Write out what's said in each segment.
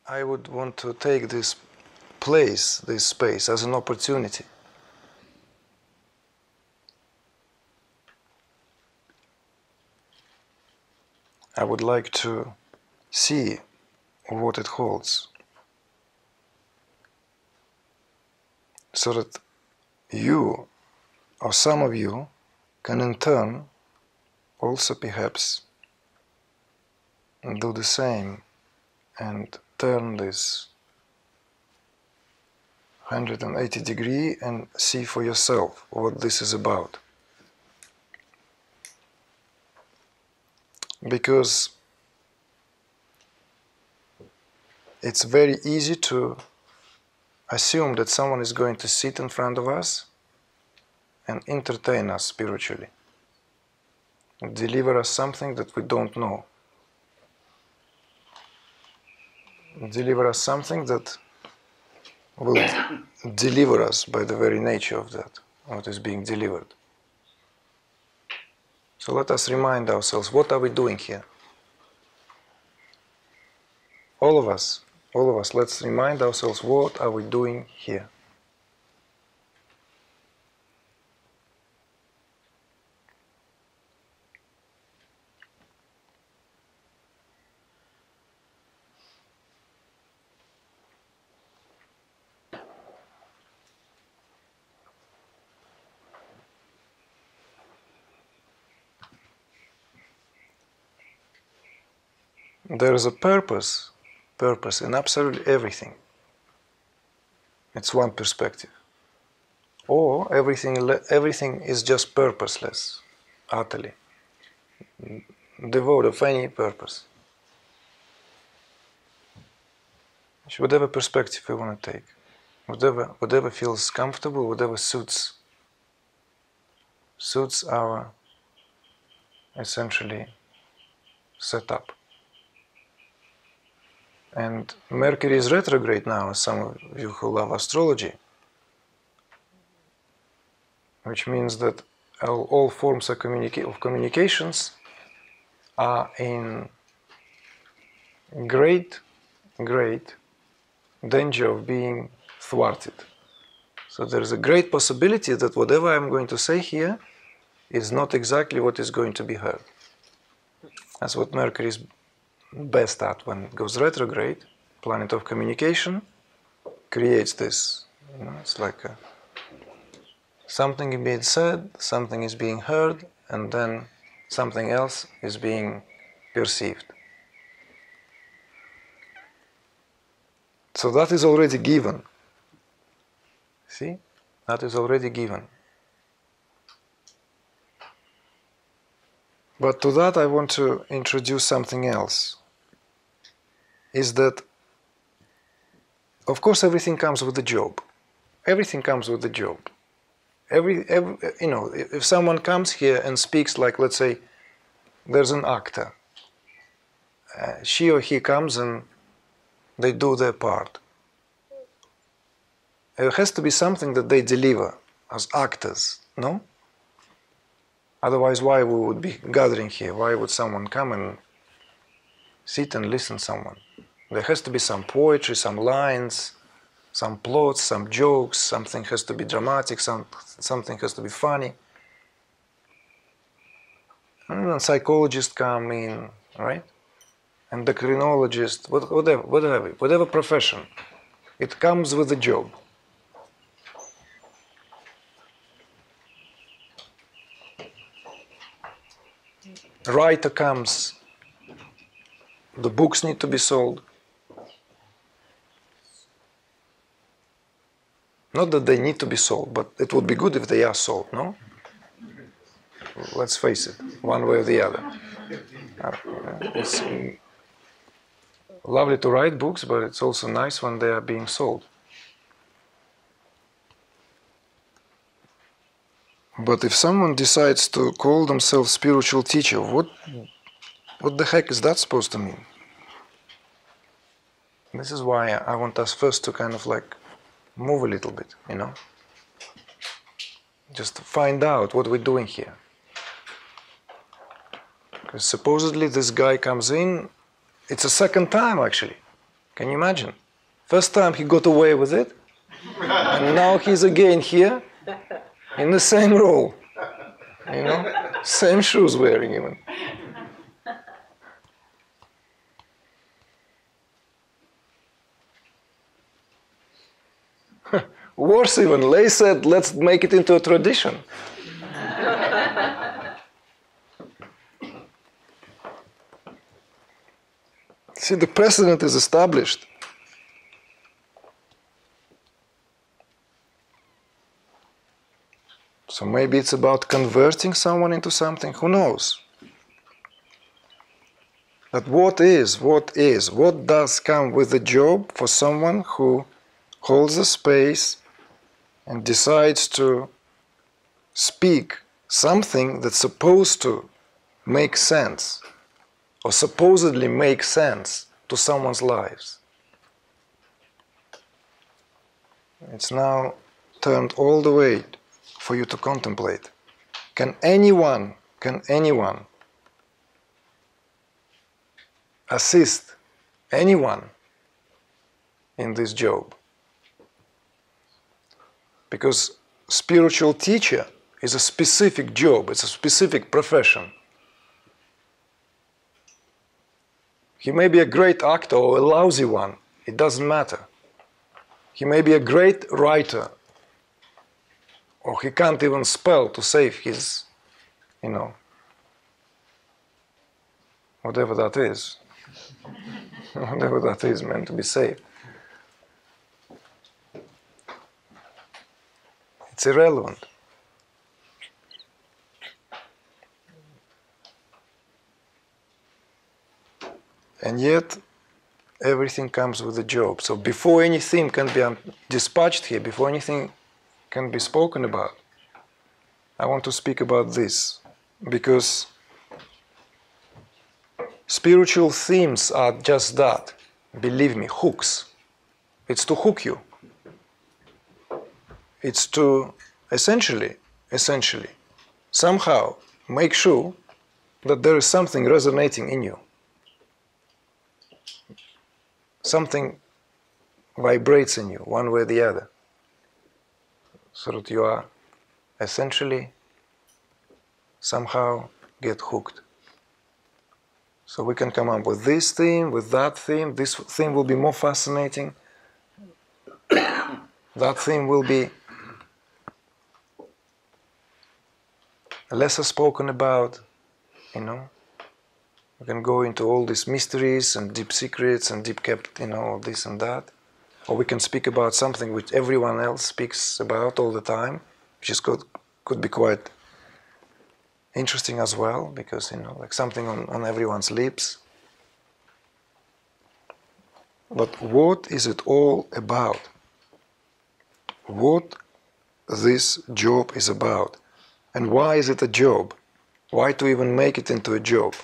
I would want to take this place, this space, as an opportunity. I would like to see what it holds, so that you, or some of you, can in turn also perhaps do the same and turn this 180 degree and see for yourself what this is about. Because it's very easy to assume that someone is going to sit in front of us and entertain us spiritually, deliver us something that we don't know, deliver us something that will deliver us by the very nature of that, what is being delivered. So let us remind ourselves, what are we doing here? All of us, let's remind ourselves, what are we doing here? There is a purpose in absolutely everything. It's one perspective. Or everything is just purposeless, utterly, devoid of any purpose. Whatever perspective we want to take, whatever feels comfortable, whatever suits our essentially setup. And Mercury is retrograde now, as some of you who love astrology, which means that all forms of communications are in great danger of being thwarted. So there is a great possibility that whatever I'm going to say here is not exactly what is going to be heard. That's what Mercury is best at when it goes retrograde. Planet of communication creates this. It's like something is being said, something is being heard, and then something else is being perceived. So that is already given. See? That is already given. But to that I want to introduce something else. Is that, of course, everything comes with the job. Everything comes with the job. If someone comes here and speaks, like, let's say, there's an actor. She or he comes and they do their part. There has to be something that they deliver as actors, no? Otherwise, why we would be gathering here? Why would someone come and sit and listen to someone? There has to be some poetry, some lines, some plots, some jokes, something has to be dramatic, something has to be funny. And then psychologists come in, right? Endocrinologists, whatever profession. It comes with a job. Writer comes, the books need to be sold. Not that they need to be sold, but it would be good if they are sold, no? Let's face it, one way or the other. It's lovely to write books, but it's also nice when they are being sold. But if someone decides to call themselves spiritual teacher, what the heck is that supposed to mean? This is why I want us first to kind of like move a little bit, just to find out what we're doing here. Because supposedly this guy comes in, it's a second time actually. Can you imagine? First time he got away with it, and now he's again here in the same role. You know, same shoes wearing even. Worse even, Lay said, let's make it into a tradition. See, the precedent is established. So maybe it's about converting someone into something, who knows? But what does come with the job for someone who holds a space and decides to speak something that's supposed to make sense or supposedly make sense to someone's lives? It's now turned all the way for you to contemplate. Can anyone assist anyone in this job? Because spiritual teacher is a specific job, it's a specific profession. He may be a great actor or a lousy one, it doesn't matter. He may be a great writer, or he can't even spell to save his, whatever that is. Whatever that is meant to be saved. It's irrelevant. And yet, everything comes with a job. So before anything can be dispatched here, before anything can be spoken about, I want to speak about this. Because spiritual themes are just that. Believe me, hooks. It's to hook you. It's to essentially, somehow make sure that there is something resonating in you. Something vibrates in you, one way or the other. So that you are essentially somehow get hooked. So we can come up with this theme, with that theme. This theme will be more fascinating. That theme will be lesser spoken about, We can go into all these mysteries and deep secrets and deep kept, this and that. Or we can speak about something which everyone else speaks about all the time, which is could be quite interesting as well, because, like something on everyone's lips. But what is it all about? What this job is about? And why is it a job? Why to even make it into a job?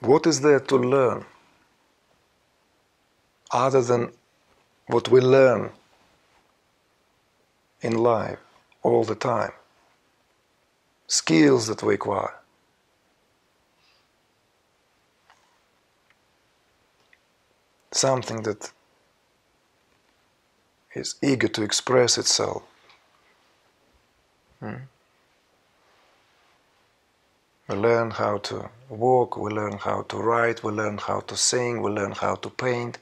What is there to learn other than what we learn in life all the time? Skills that we acquire. Something that is eager to express itself. We learn how to walk, we learn how to write, we learn how to sing, we learn how to paint,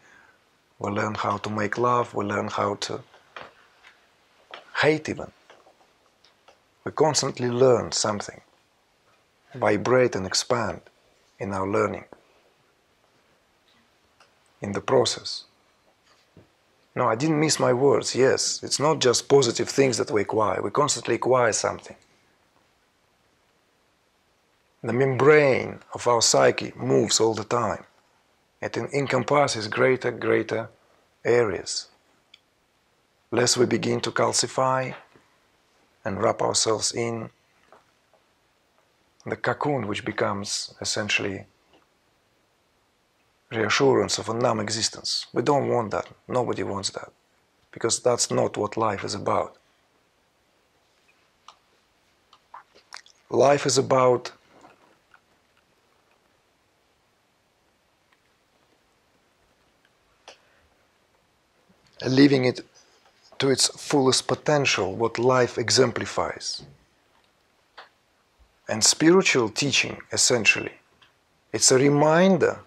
we learn how to make love, we learn how to hate even. We constantly learn something, vibrate and expand in our learning, in the process. No, I didn't miss my words. Yes, it's not just positive things that we acquire. We constantly acquire something. The membrane of our psyche moves all the time. It encompasses greater areas. Less we begin to calcify and wrap ourselves in the cocoon, which becomes essentially reassurance of a numb existence. We don't want that. Nobody wants that. Because that's not what life is about. life is about living it to its fullest potential, what life exemplifies. And spiritual teaching, essentially, it's a reminder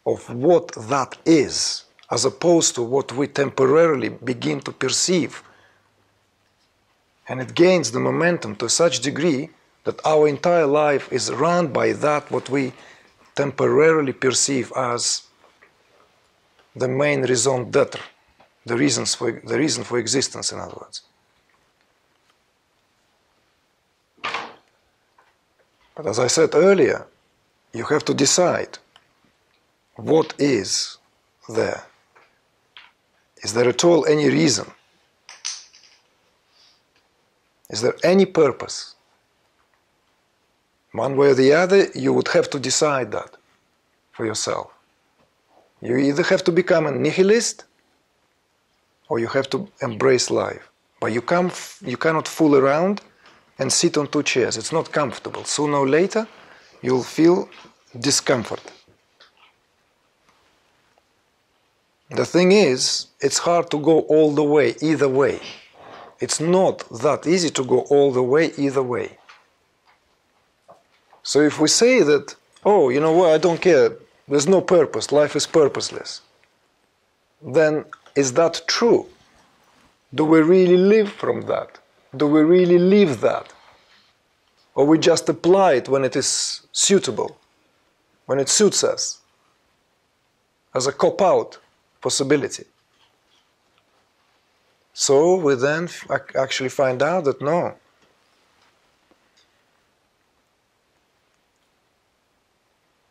of what that is, as opposed to what we temporarily begin to perceive. And it gains the momentum to such degree that our entire life is run by that what we temporarily perceive as the main raison d'être, the reason for existence, in other words. But as I said earlier, you have to decide what is there. Is there at all any reason? Is there any purpose? One way or the other, you would have to decide that for yourself. You either have to become a nihilist or you have to embrace life. But you cannot fool around and sit on two chairs. It's not comfortable. Sooner or later, you'll feel discomfort. The thing is, it's hard to go all the way, either way. It's not that easy to go all the way, either way. So if we say that, oh, you know what, I don't care, there's no purpose, life is purposeless, then is that true? Do we really live from that? Do we really live that? Or we just apply it when it is suitable, when it suits us, as a cop-out possibility? So we then actually find out that no,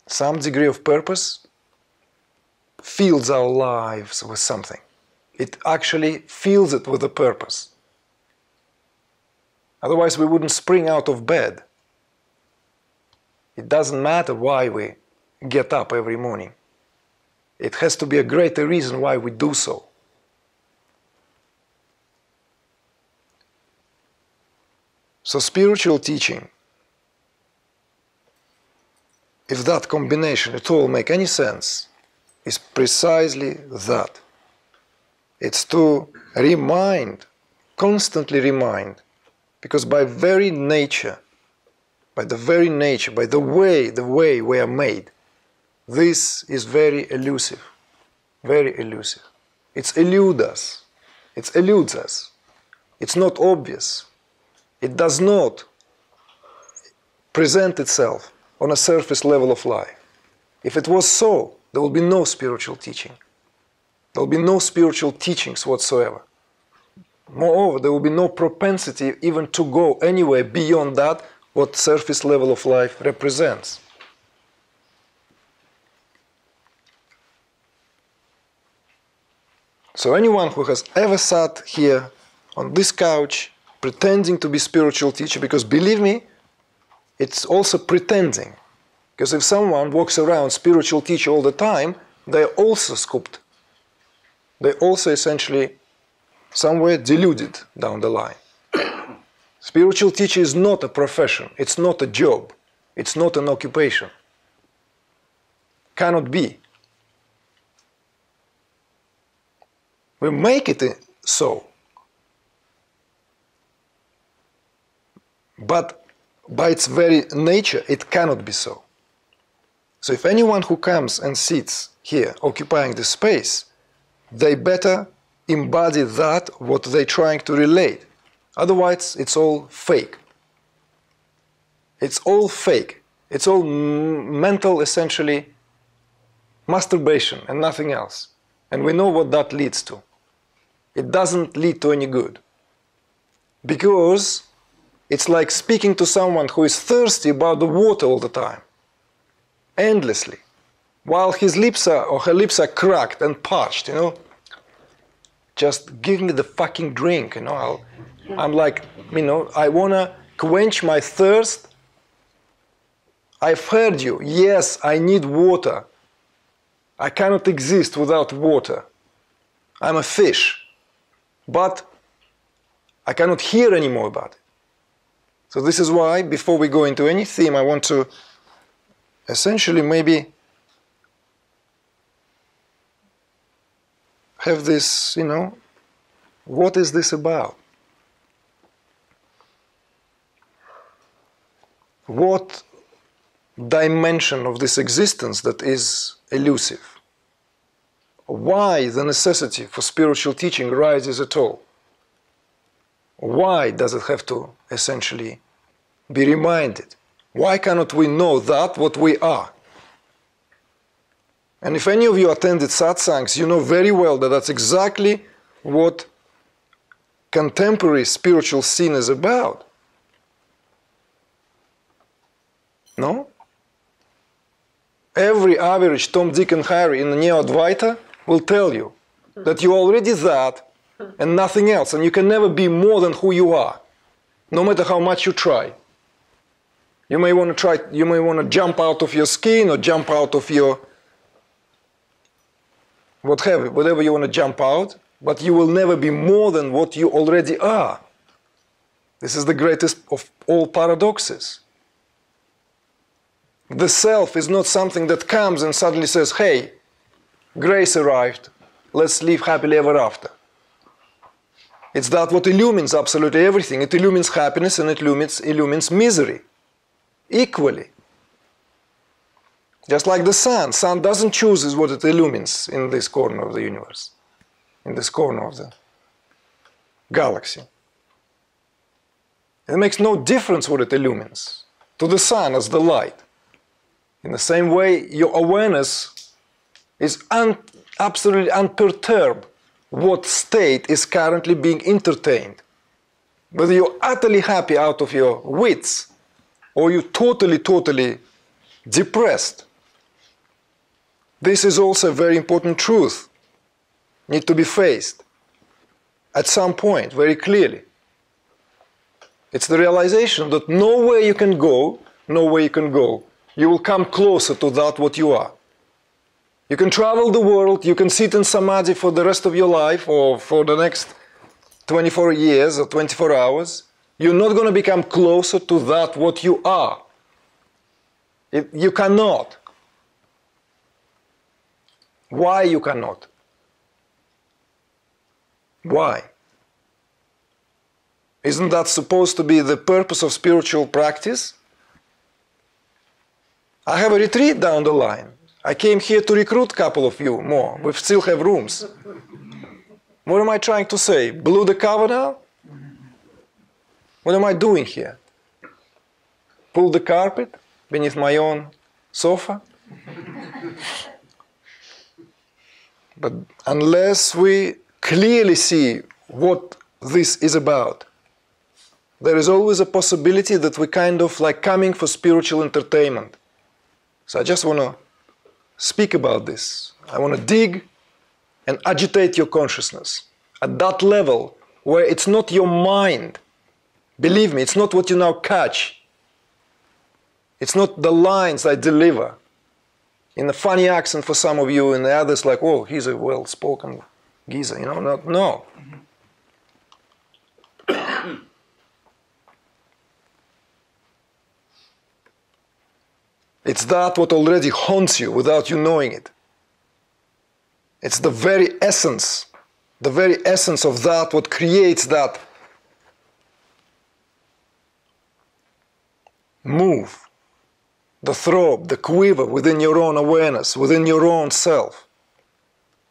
some degree of purpose fills our lives with something. It actually fills it with a purpose. Otherwise we wouldn't spring out of bed. It doesn't matter why we get up every morning. It has to be a greater reason why we do so. So spiritual teaching, if that combination at all make any sense, is precisely that. It's to remind, constantly remind, because by very nature, by the way we are made, this is very elusive, very elusive. It eludes us. It eludes us. It's not obvious. It does not present itself on a surface level of life. If it was so, there will be no spiritual teaching. There will be no spiritual teachings whatsoever. Moreover, there will be no propensity even to go anywhere beyond that what surface level of life represents. So anyone who has ever sat here on this couch pretending to be spiritual teacher, because believe me, it's also pretending. Because if someone walks around spiritual teacher all the time, they're also scooped. They're also essentially somewhere deluded down the line. Spiritual teacher is not a profession. It's not a job. It's not an occupation. Cannot be. We make it so. But by its very nature, it cannot be so. So if anyone who comes and sits here occupying the space, they better embody that what they're trying to relate. Otherwise, it's all fake. It's all fake. It's all mental, essentially, masturbation and nothing else. And we know what that leads to. It doesn't lead to any good. Because it's like speaking to someone who is thirsty about the water all the time, endlessly, while his lips are, or her lips are cracked and parched, you know. Just give me the fucking drink, you know. I'm like, you know, I want to quench my thirst. I've heard you. Yes, I need water. I cannot exist without water. I'm a fish. But I cannot hear anymore about it. So this is why, before we go into any theme, I want to essentially maybe have this, what is this about? What dimension of this existence that is elusive? Why the necessity for spiritual teaching arises at all? Why does it have to essentially be reminded? Why cannot we know that what we are? And if any of you attended satsangs, you know very well that that's exactly what contemporary spiritual scene is about. No? Every average Tom, Dick and Harry in the Neo-Advaita will tell you that you're already that and nothing else, and you can never be more than who you are, no matter how much you try. You may want to jump out of your skin or jump out of your whatever you want to jump out, but you will never be more than what you already are. This is the greatest of all paradoxes. The self is not something that comes and suddenly says, hey, grace arrived, let's live happily ever after. It's that what illumines absolutely everything. It illumines happiness and it illumines misery equally. Just like the sun. Sun doesn't choose what it illumines in this corner of the universe, in this corner of the galaxy. It makes no difference what it illumines to the sun as the light. In the same way, your awareness is absolutely unperturbed what state is currently being entertained. Whether you're utterly happy out of your wits or you're totally depressed. This is also a very important truth. Need to be faced at some point very clearly. It's the realization that nowhere you can go, you will come closer to that what you are. You can travel the world, you can sit in samadhi for the rest of your life or for the next 24 years or 24 hours. You're not going to become closer to that what you are. You cannot. Why you cannot? Why? Isn't that supposed to be the purpose of spiritual practice? I have a retreat down the line. I came here to recruit a couple of you more. We still have rooms. What am I trying to say? Blew the cover now? What am I doing here? Pull the carpet beneath my own sofa? But unless we clearly see what this is about, there is always a possibility that we're kind of like coming for spiritual entertainment. So I just want to speak about this. I want to dig and agitate your consciousness at that level where it's not your mind. Believe me, it's not what you now catch. It's not the lines I deliver in a funny accent for some of you and the others like, oh, he's a well-spoken geezer, no. It's that what already haunts you without you knowing it. It's the very essence of that what creates that move, the throb, the quiver within your own awareness, within your own self.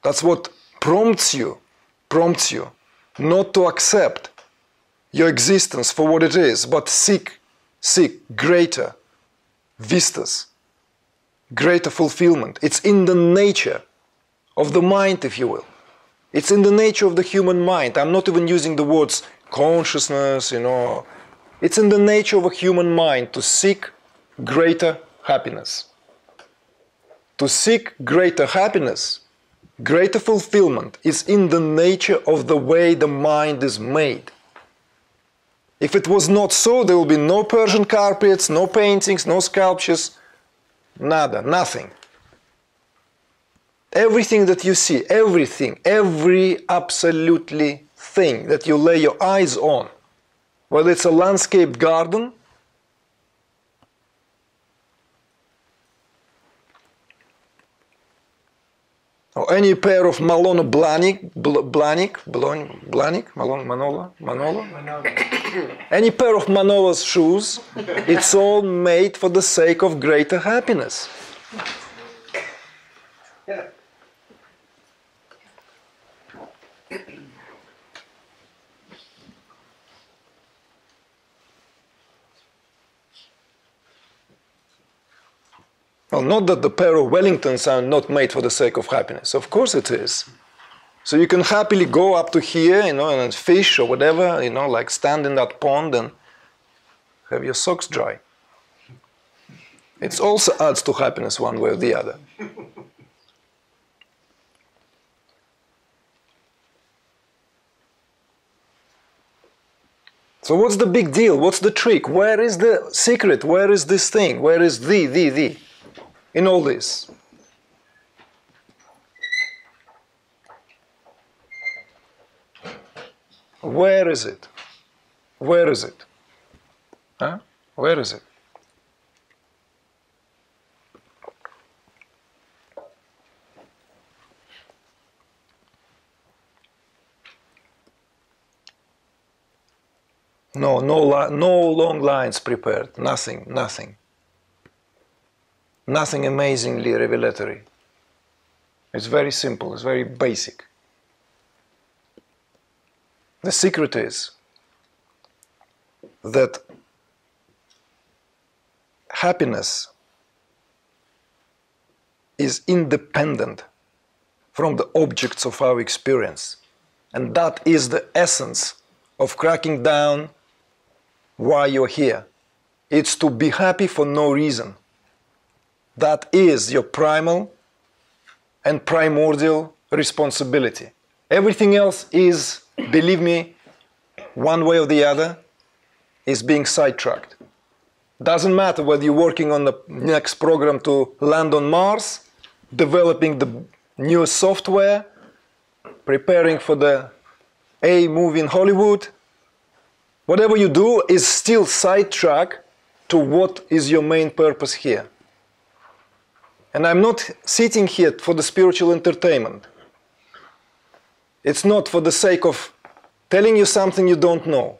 That's what prompts you not to accept your existence for what it is, but seek greater vistas, greater fulfillment. It's in the nature of the mind, if you will. It's in the nature of the human mind. I'm not even using the words consciousness, It's in the nature of a human mind to seek greater happiness. To seek greater happiness, greater fulfillment is in the nature of the way the mind is made. If it was not so, there will be no Persian carpets, no paintings, no sculptures, nada, nothing. Everything that you see, every absolutely thing that you lay your eyes on whether it's a landscaped garden, or any pair of Malone Manolo, any pair of Manolo's shoes, it's all made for the sake of greater happiness. Yeah. Well, not that the pair of Wellingtons are not made for the sake of happiness. Of course it is. So you can happily go up to here, and fish or whatever, like stand in that pond and have your socks dry. It also adds to happiness one way or the other. So what's the big deal? What's the trick? Where is the secret? Where is this thing? Where is the in all this? Where is it? Where is it? Huh? Where is it? No long lines prepared. Nothing. Nothing amazingly revelatory. It's very simple. It's very basic. The secret is that happiness is independent from the objects of our experience. And that is the essence of cracking down why you're here. It's to be happy for no reason. That is your primal and primordial responsibility. Everything else is, believe me, one way or the other, is being sidetracked. Doesn't matter whether you're working on the next program to land on Mars, developing the newest software, preparing for the A movie in Hollywood. Whatever you do is still sidetrack to what is your main purpose here. And I'm not sitting here for the spiritual entertainment. It's not for the sake of telling you something you don't know.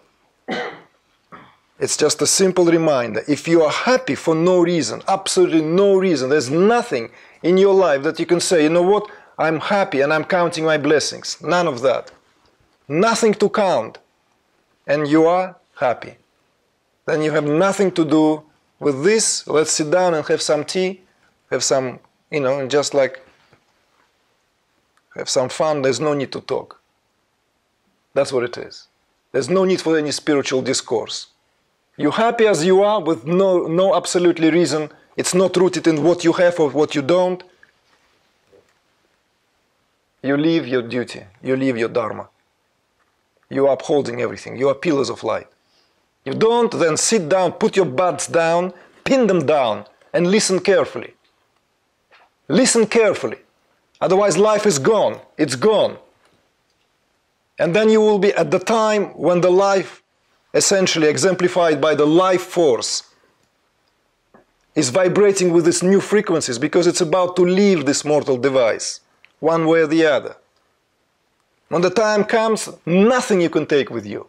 It's just a simple reminder. If you are happy for no reason, absolutely no reason, there's nothing in your life that you can say, you know what, I'm happy and I'm counting my blessings. None of that. Nothing to count. And you are happy. Then you have nothing to do with this. Let's sit down and have some tea, have some, and just like have some fun. There's no need to talk. That's what it is. There's no need for any spiritual discourse. You're happy as you are with no absolutely reason. It's not rooted in what you have or what you don't. You live your duty. You live your dharma. You are upholding everything. You are pillars of light. You don't, then sit down, put your butts down, pin them down, and listen carefully. Listen carefully. Otherwise, life is gone. It's gone. And then you will be at the time when the life, essentially exemplified by the life force, is vibrating with these new frequencies because it's about to leave this mortal device, one way or the other. When the time comes, nothing you can take with you.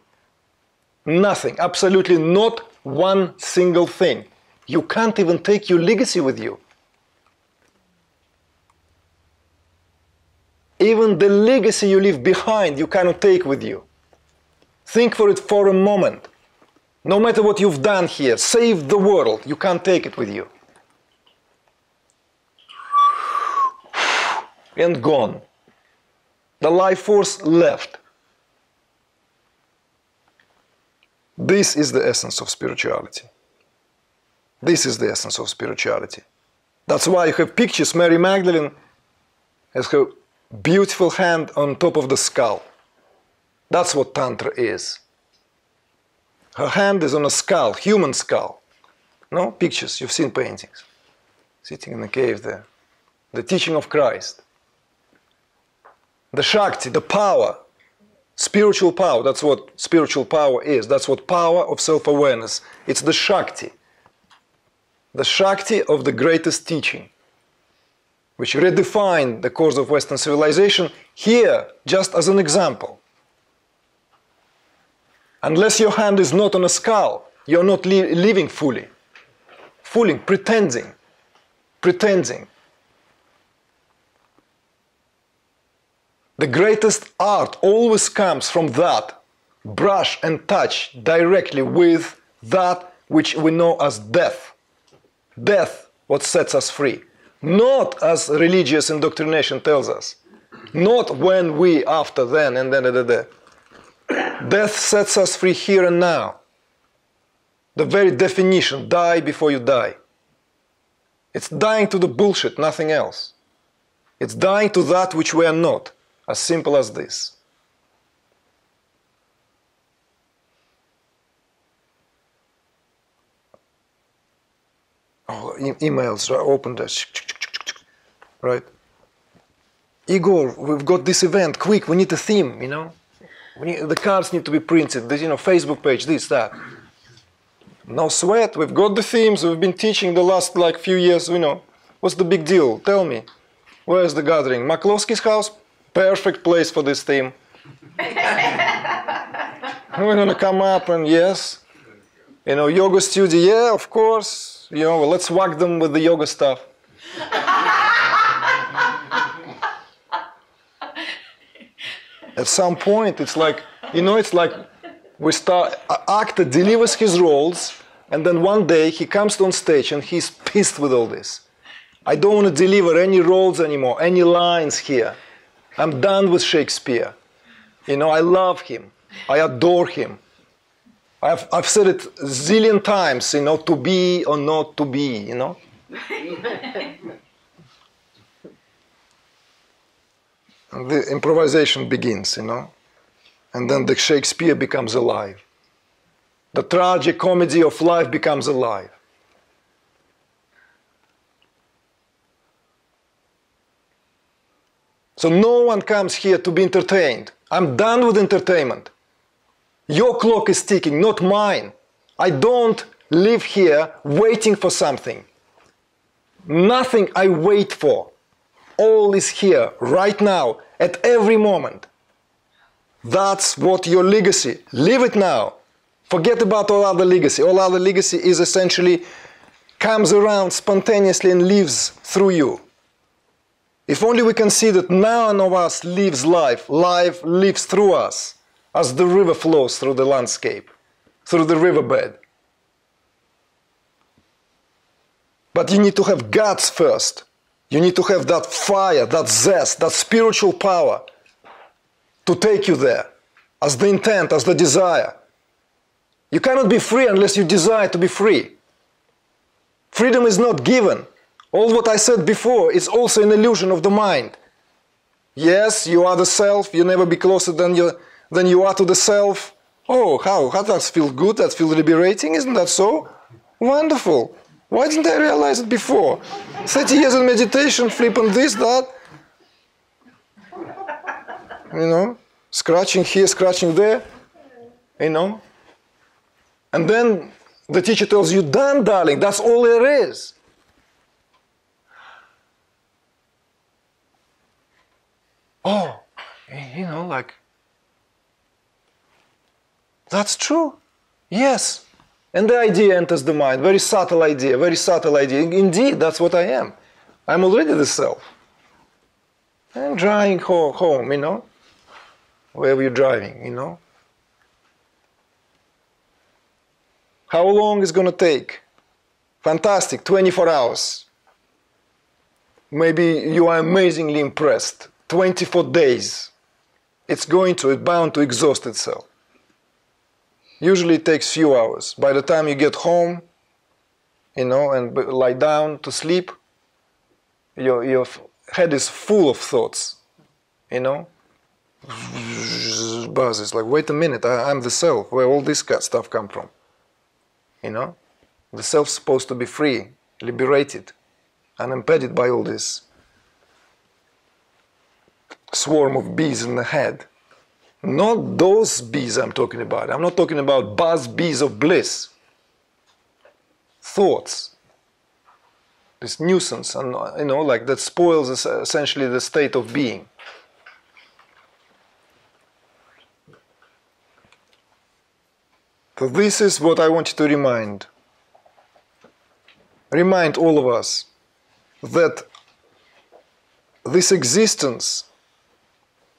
Nothing. Absolutely not one single thing. You can't even take your legacy with you. Even the legacy you leave behind, you cannot take with you. Think for it for a moment. No matter what you've done here, save the world, you can't take it with you. And gone. The life force left. This is the essence of spirituality. This is the essence of spirituality. That's why you have pictures. Mary Magdalene has her beautiful hand on top of the skull. That's what Tantra is. Her hand is on a skull, human skull. No? Pictures, you've seen paintings. Sitting in a cave there. The teaching of Christ. The Shakti, the power, spiritual power. That's what spiritual power is. That's what power of self-awareness. It's the Shakti. The Shakti of the greatest teaching, which redefined the course of Western civilization here, just as an example. Unless your hand is not on a skull, you're not living fully. Fooling, pretending. Pretending. The greatest art always comes from that. Brush and touch directly with that which we know as death. Death, what sets us free. Not as religious indoctrination tells us. Not when we, after, then, and then. Death sets us free here and now. The very definition, die before you die. It's dying to the bullshit, nothing else. It's dying to that which we are not. As simple as this. Oh, emails are opened. Right? Igor, we've got this event. Quick, we need a theme, you know. The cards need to be printed. The, Facebook page, this, that. No sweat. We've got the themes. We've been teaching the last few years. What's the big deal? Tell me. Where's the gathering? McCloskey's house. Perfect place for this theme. We're gonna come up and yes, yoga studio. Yeah, of course. Well, let's whack them with the yoga stuff. At some point, it's like we start. Actor delivers his roles, and then one day he comes on stage and he's pissed with all this. I don't want to deliver any roles anymore, any lines here. I'm done with Shakespeare. I love him. I adore him. I've said it a zillion times, to be or not to be, And the improvisation begins, And then the Shakespeare becomes alive. The tragic comedy of life becomes alive. So no one comes here to be entertained. I'm done with entertainment. Your clock is ticking, not mine. I don't live here waiting for something. Nothing I wait for. All is here, right now, at every moment. That's what your legacy. Live it now. Forget about all other legacy. All other legacy is essentially comes around spontaneously and lives through you. If only we can see that none of us lives life. Life lives through us as the river flows through the landscape, through the riverbed. But you need to have guts first. You need to have that fire, that zest, that spiritual power to take you there as the intent, as the desire. You cannot be free unless you desire to be free. Freedom is not given. All what I said before is also an illusion of the mind. Yes, you are the self. You never be closer than you are to the self. Oh, how that feels good? That feels liberating, isn't that so? Wonderful. Why didn't I realize it before? 30 years in meditation, flipping this, that. Scratching here, scratching there. And then the teacher tells you, done, darling, that's all there is. Oh, that's true. Yes. And the idea enters the mind. Very subtle idea, very subtle idea. Indeed, that's what I am. I'm already the self. I'm driving home, wherever you're driving, How long is it going to take? Fantastic, 24 hours. Maybe you are amazingly impressed. 24 days. It's bound to exhaust itself. Usually it takes few hours. By the time you get home, and lie down to sleep, your head is full of thoughts, Buzzes like, wait a minute, I'm the self. Where all this stuff come from? The self's supposed to be free, liberated, unimpeded by all this swarm of bees in the head. Not those bees I'm talking about. I'm not talking about buzz bees of bliss. Thoughts. This nuisance, and like that spoils essentially the state of being. So this is what I want you to remind. Remind all of us that this existence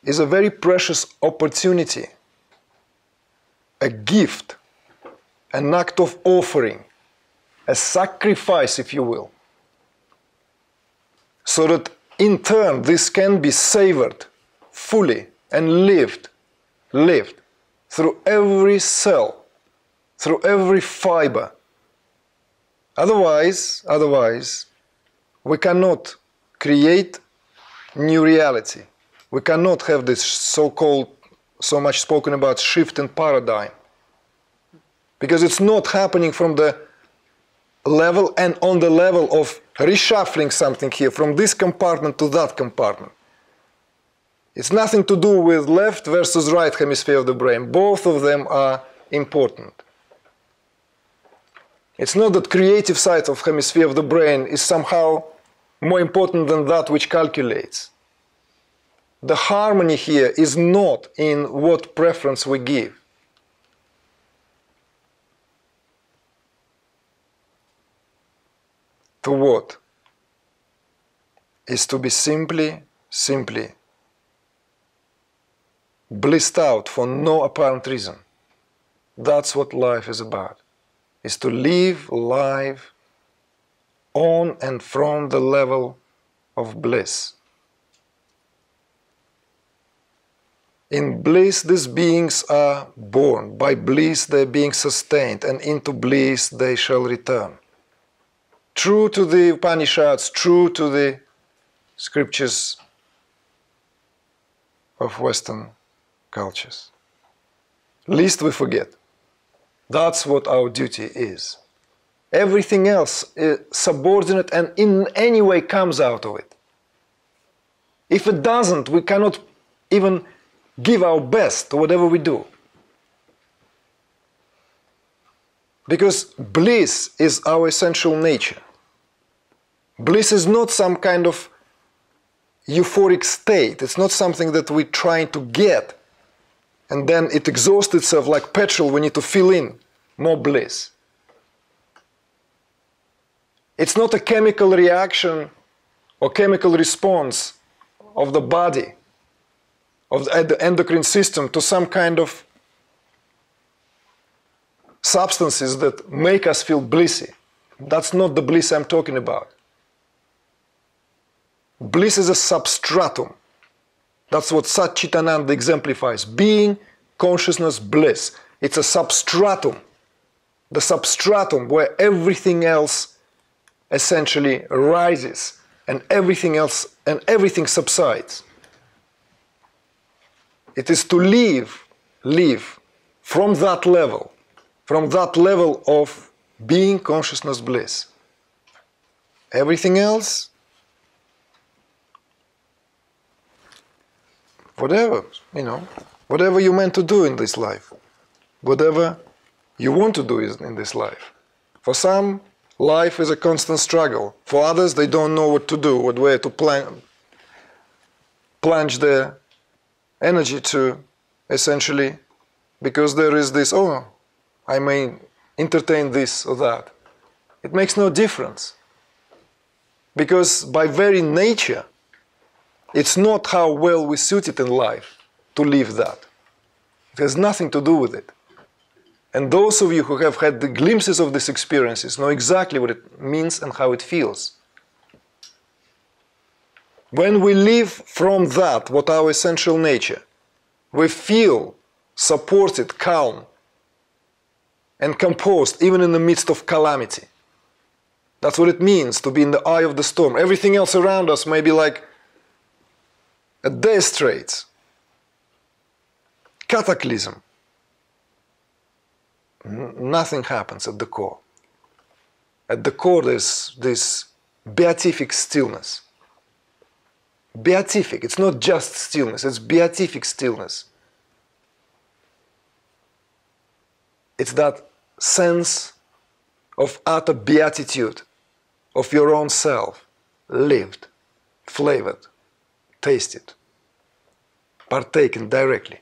is a very precious opportunity, a gift, an act of offering, a sacrifice, if you will, so that in turn this can be savored fully and lived through every cell, through every fiber. Otherwise, we cannot create new reality. We cannot have this so-called, so much spoken about shift in paradigm. Because it's not happening from the level and on the level of reshuffling something here from this compartment to that compartment. It's nothing to do with left versus right hemisphere of the brain. Both of them are important. It's not that creative side of hemisphere of the brain is somehow more important than that which calculates. The harmony here is not in what preference we give. To what? Is to be simply blissed out for no apparent reason. That's what life is about. Is to live life on and from the level of bliss. In bliss, these beings are born. By bliss, they are being sustained, and into bliss they shall return. True to the Upanishads, true to the scriptures of Western cultures. Lest we forget. That's what our duty is. Everything else is subordinate and in any way comes out of it. If it doesn't, we cannot even give our best to whatever we do. Because bliss is our essential nature. Bliss is not some kind of euphoric state. It's not something that we're trying to get and then it exhausts itself like petrol. We need to fill in more bliss. It's not a chemical reaction or chemical response of the body, of the endocrine system to some kind of substances that make us feel blissy. That's not the bliss I'm talking about. Bliss is a substratum. That's what Satchitananda exemplifies. Being, consciousness, bliss. It's a substratum. The substratum where everything else essentially rises and everything else and everything subsides. It is to live from that level of being, consciousness, bliss. Everything else, whatever, whatever you're meant to do in this life, whatever you want to do in this life. For some, life is a constant struggle. For others, they don't know what to do, what way to plunge their energy to, essentially, because there is this, oh, I may entertain this or that. It makes no difference. Because by very nature, it's not how well we suit it in life to live that. It has nothing to do with it. And those of you who have had the glimpses of these experiences know exactly what it means and how it feels. When we live from that, what our essential nature, we feel supported, calm, and composed even in the midst of calamity. That's what it means to be in the eye of the storm. Everything else around us may be like a dire straits, cataclysm. Nothing happens at the core. At the core there's this beatific stillness. Beatific, it's not just stillness, it's beatific stillness. It's that sense of utter beatitude of your own self, lived, flavored, tasted, partaken directly.